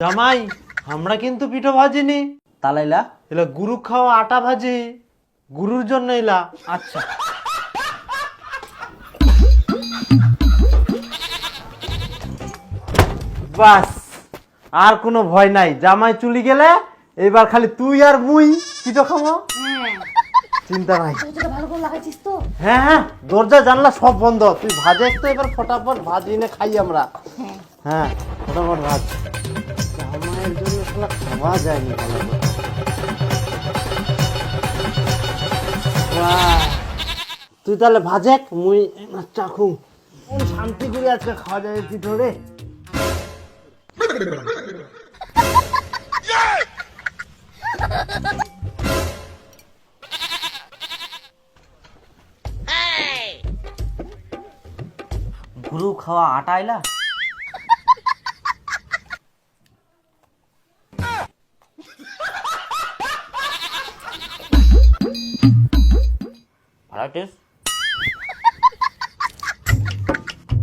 জামাই আমরা কিন্তু পিঠো ভাজিনি, তালাইলা এলা গুরু খাওয়া আটা ভাজি, গুরুর জন্য এলা। আচ্ছা বাস আর কোনো ভয় নাই, জামাই চুলি গেলে এবার খালি তুই আর মুই পিঠো খাবো, চিন্তা নাই। ভালো করে লাগাইছিস তো? হ্যাঁ হ্যাঁ, দরজা জানলা সব বন্ধ, তুই ভাজে তো এবার ফটাফট ভাজি এনে খাই আমরা। হ্যাঁ ফটাফট ভাজ, জামাইয়ের জন্য শালা খাওয়া যায়নি ভালো করে। বাহ, তুই তাহলে ভাজে মুই চাখু, কোন শান্তি করে আজকে খাওয়া যাবে পিঠো রে। গুরু খাওয়া আটা আইলা। ভালো টেস্ট।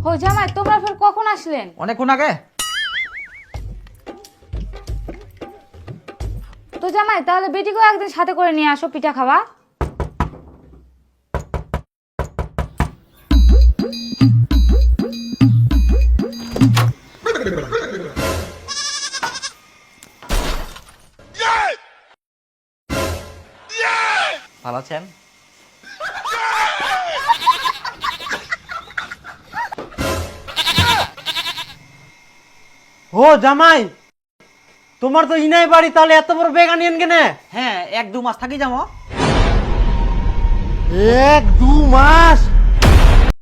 ও জামাই, তোমরা ফের কখন আসলেন? অনেকক্ষণ আগে। তো জামাই তাহলে বেটিকেও একদিন সাথে করে নিয়ে আসো পিঠা খাওয়া। ভালো আছেন? ও জামাই, তোমার তো ইনাই বাড়ি, তাহলে এত বড় বেগ আনিয়েন কেনে? হ্যাঁ 1-2 মাস থাকি যাবো। 1-2 মাস?